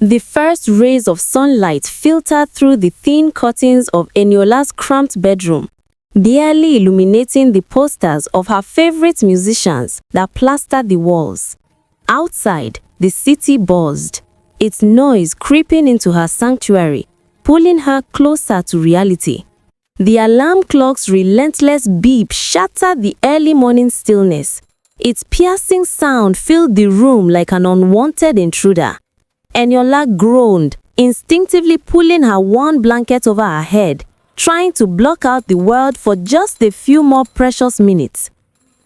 The first rays of sunlight filtered through the thin curtains of Eniola's cramped bedroom, barely illuminating the posters of her favorite musicians that plastered the walls. Outside, the city buzzed, its noise creeping into her sanctuary, pulling her closer to reality. The alarm clock's relentless beep shattered the early morning stillness. Its piercing sound filled the room like an unwanted intruder. Eniola groaned, instinctively pulling her worn blanket over her head, trying to block out the world for just a few more precious minutes.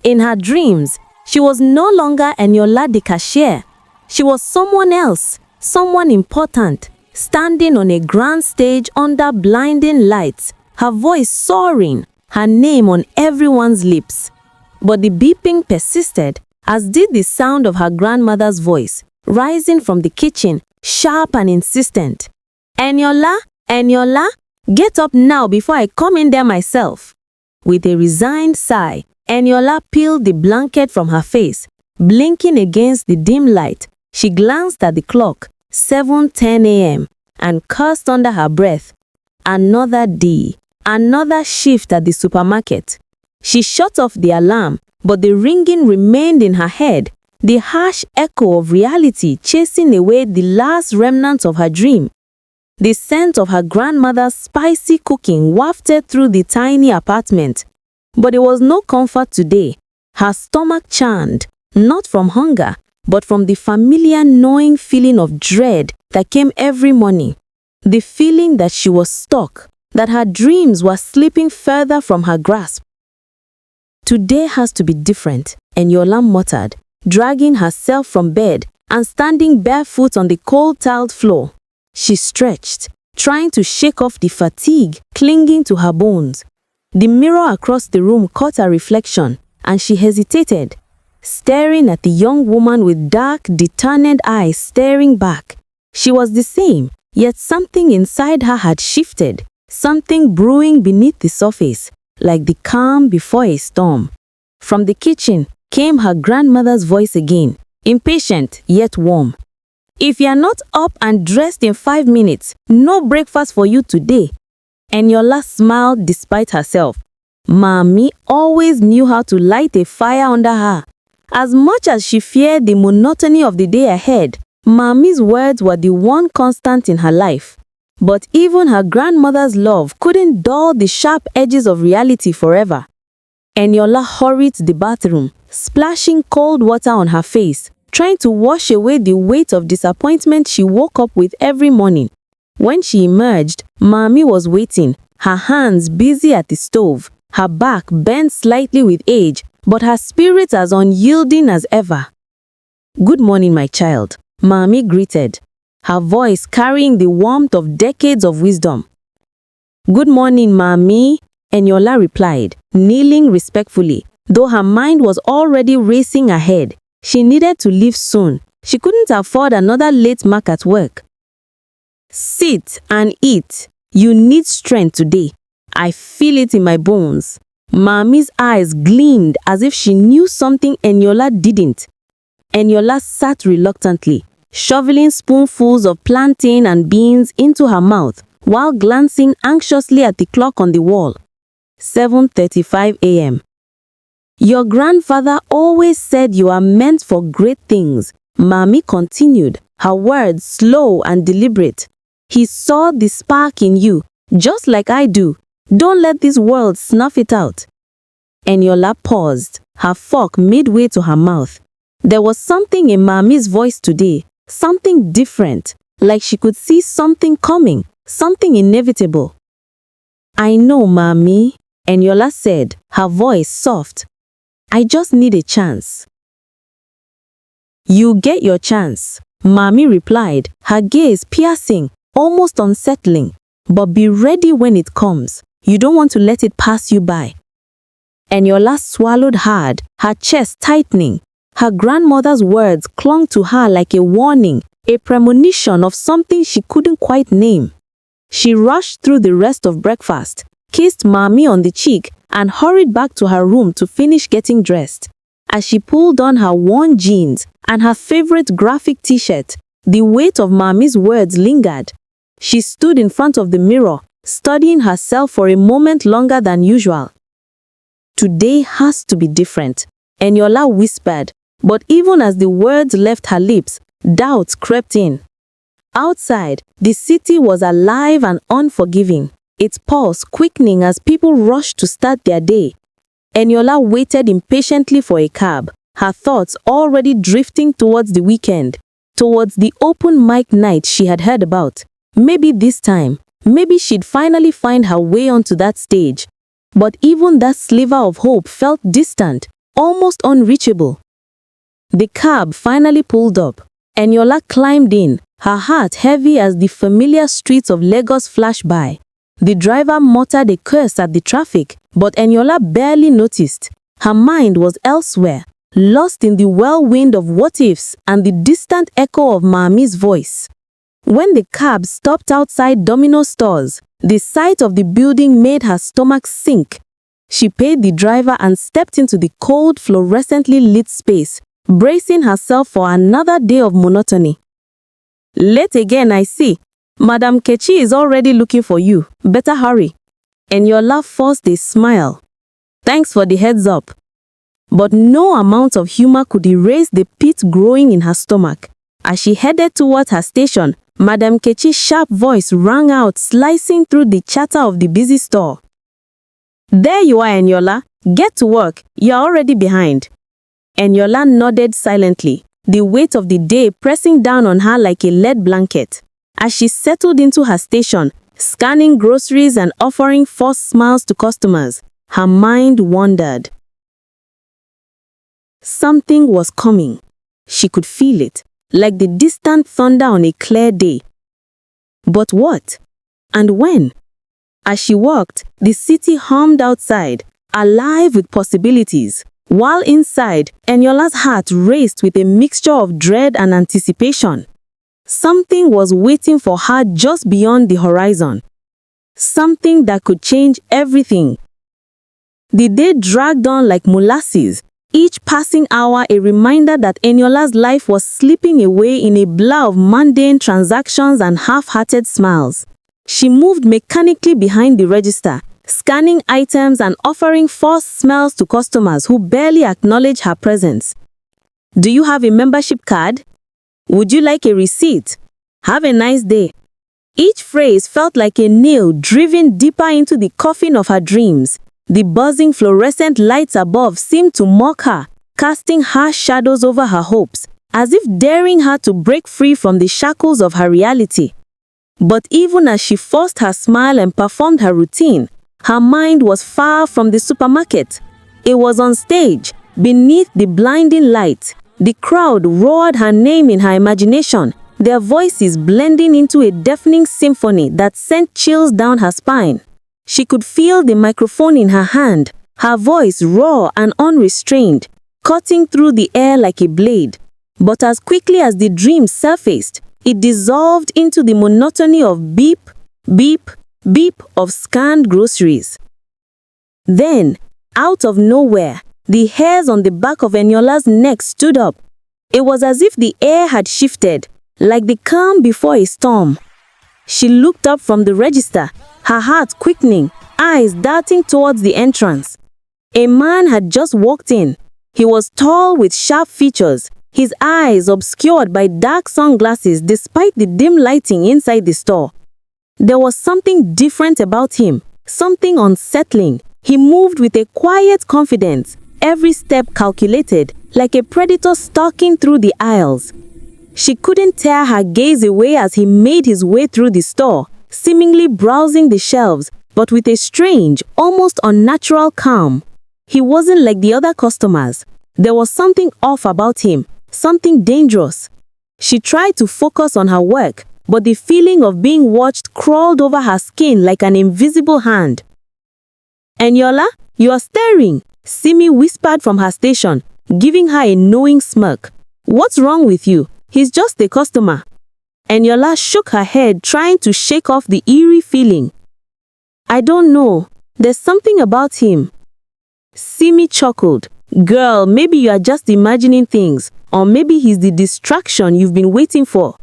In her dreams, she was no longer Eniola the cashier. She was someone else, someone important, standing on a grand stage under blinding lights, her voice soaring, her name on everyone's lips. But the beeping persisted, as did the sound of her grandmother's voice, rising from the kitchen, sharp and insistent. Eniola, Eniola, get up now before I come in there myself. With a resigned sigh, Eniola peeled the blanket from her face. Blinking against the dim light, she glanced at the clock, 7:10 a.m., and cursed under her breath. Another day, another shift at the supermarket. She shut off the alarm, but the ringing remained in her head, the harsh echo of reality chasing away the last remnants of her dream. The scent of her grandmother's spicy cooking wafted through the tiny apartment. But it was no comfort today. Her stomach churned, not from hunger, but from the familiar gnawing feeling of dread that came every morning. The feeling that she was stuck, that her dreams were slipping further from her grasp. Today has to be different, Eniola muttered, dragging herself from bed and standing barefoot on the cold tiled floor. She stretched, trying to shake off the fatigue clinging to her bones. The mirror across the room caught her reflection, and she hesitated, staring at the young woman with dark, determined eyes staring back. She was the same, yet something inside her had shifted, something brewing beneath the surface, like the calm before a storm. From the kitchen came her grandmother's voice again, impatient yet warm. If you're not up and dressed in 5 minutes, no breakfast for you today. Eniola smiled despite herself. Mommy always knew how to light a fire under her. As much as she feared the monotony of the day ahead, Mommy's words were the one constant in her life. But even her grandmother's love couldn't dull the sharp edges of reality forever. Eniola hurried to the bathroom, splashing cold water on her face, trying to wash away the weight of disappointment she woke up with every morning. When she emerged, Mommy was waiting, her hands busy at the stove, her back bent slightly with age, but her spirit as unyielding as ever. "Good morning, my child," Mommy greeted, her voice carrying the warmth of decades of wisdom. "Good morning, Mommy," Eniola replied, kneeling respectfully, though her mind was already racing ahead. She needed to leave soon. She couldn't afford another late mark at work. "Sit and eat. You need strength today. I feel it in my bones." Mommy's eyes gleamed as if she knew something Eniola didn't. Eniola sat reluctantly, shoveling spoonfuls of plantain and beans into her mouth while glancing anxiously at the clock on the wall. 7:35 a.m. "Your grandfather always said you are meant for great things," Mommy continued, her words slow and deliberate. "He saw the spark in you, just like I do. Don't let this world snuff it out." Eniola paused, her fork midway to her mouth. There was something in Mommy's voice today, something different, like she could see something coming, something inevitable. "I know, Mommy," Eniola said, her voice soft. "I just need a chance." "You get your chance," Mommy replied, her gaze piercing, almost unsettling. "But be ready when it comes. You don't want to let it pass you by." Eniola swallowed hard, her chest tightening. Her grandmother's words clung to her like a warning, a premonition of something she couldn't quite name. She rushed through the rest of breakfast, kissed Mommy on the cheek, and hurried back to her room to finish getting dressed. As she pulled on her worn jeans and her favorite graphic t-shirt, The weight of Mami's words lingered. She stood in front of the mirror, studying herself for a moment longer than usual. Today has to be different, Eniola whispered, but even as the words left her lips, doubts crept in. Outside, the city was alive and unforgiving, its pulse quickening as people rushed to start their day. Eniola waited impatiently for a cab, her thoughts already drifting towards the weekend, towards the open mic night she had heard about. Maybe this time, maybe she'd finally find her way onto that stage. But even that sliver of hope felt distant, almost unreachable. The cab finally pulled up. Eniola climbed in, her heart heavy as the familiar streets of Lagos flashed by. The driver muttered a curse at the traffic, but Eniola barely noticed. Her mind was elsewhere, lost in the whirlwind of what-ifs and the distant echo of Mami's voice. When the cab stopped outside Domino stores, the sight of the building made her stomach sink. She paid the driver and stepped into the cold, fluorescently lit space, bracing herself for another day of monotony. Late again, I see. Madam Kechi is already looking for you. Better hurry. Eniola forced a smile. Thanks for the heads up. But no amount of humor could erase the pit growing in her stomach. As she headed towards her station, Madam Kechi's sharp voice rang out, slicing through the chatter of the busy store. There you are, Eniola. Get to work. You're already behind. Eniola nodded silently, the weight of the day pressing down on her like a lead blanket. As she settled into her station, scanning groceries and offering forced smiles to customers, her mind wandered. Something was coming. She could feel it, like the distant thunder on a clear day. But what? And when? As she walked, the city hummed outside, alive with possibilities, while inside, Eniola's heart raced with a mixture of dread and anticipation. Something was waiting for her just beyond the horizon. Something that could change everything. The day dragged on like molasses, each passing hour a reminder that Eniola's life was slipping away in a blur of mundane transactions and half-hearted smiles. She moved mechanically behind the register, scanning items and offering forced smiles to customers who barely acknowledged her presence. Do you have a membership card? Would you like a receipt? Have a nice day. Each phrase felt like a nail driven deeper into the coffin of her dreams. The buzzing fluorescent lights above seemed to mock her, casting harsh shadows over her hopes, as if daring her to break free from the shackles of her reality. But even as she forced her smile and performed her routine, her mind was far from the supermarket. It was on stage, beneath the blinding light. The crowd roared her name in her imagination, their voices blending into a deafening symphony that sent chills down her spine. She could feel the microphone in her hand, her voice raw and unrestrained, cutting through the air like a blade. But as quickly as the dream surfaced, it dissolved into the monotony of beep, beep, beep of scanned groceries. Then, out of nowhere, the hairs on the back of Eniola's neck stood up. It was as if the air had shifted, like the calm before a storm. She looked up from the register, her heart quickening, eyes darting towards the entrance. A man had just walked in. He was tall with sharp features, his eyes obscured by dark sunglasses despite the dim lighting inside the store. There was something different about him, something unsettling. He moved with a quiet confidence, every step calculated, like a predator stalking through the aisles. She couldn't tear her gaze away as he made his way through the store, seemingly browsing the shelves, but with a strange, almost unnatural calm. He wasn't like the other customers. There was something off about him, something dangerous. She tried to focus on her work, but the feeling of being watched crawled over her skin like an invisible hand. Eniola, you are staring, Simi whispered from her station, giving her a knowing smirk. What's wrong with you? He's just a customer. Eniola shook her head, trying to shake off the eerie feeling. I don't know. There's something about him. Simi chuckled. Girl, maybe you are just imagining things, or maybe he's the distraction you've been waiting for.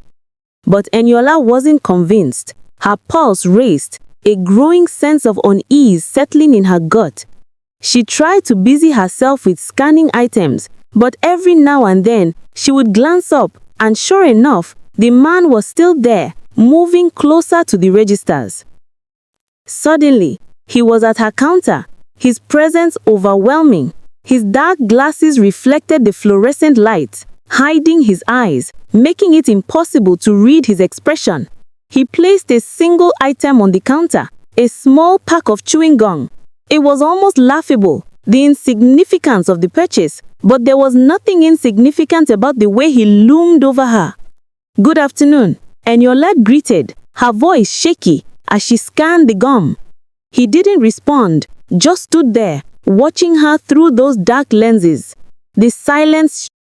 But Eniola wasn't convinced. Her pulse raced, a growing sense of unease settling in her gut. She tried to busy herself with scanning items, but every now and then she would glance up, and sure enough, the man was still there, moving closer to the registers. Suddenly, he was at her counter, his presence overwhelming. His dark glasses reflected the fluorescent light, hiding his eyes, making it impossible to read his expression. He placed a single item on the counter, a small pack of chewing gum. It was almost laughable, the insignificance of the purchase, but there was nothing insignificant about the way he loomed over her. "Good afternoon," Eniola greeted, her voice shaky as she scanned the gum. He didn't respond, just stood there, watching her through those dark lenses. The silence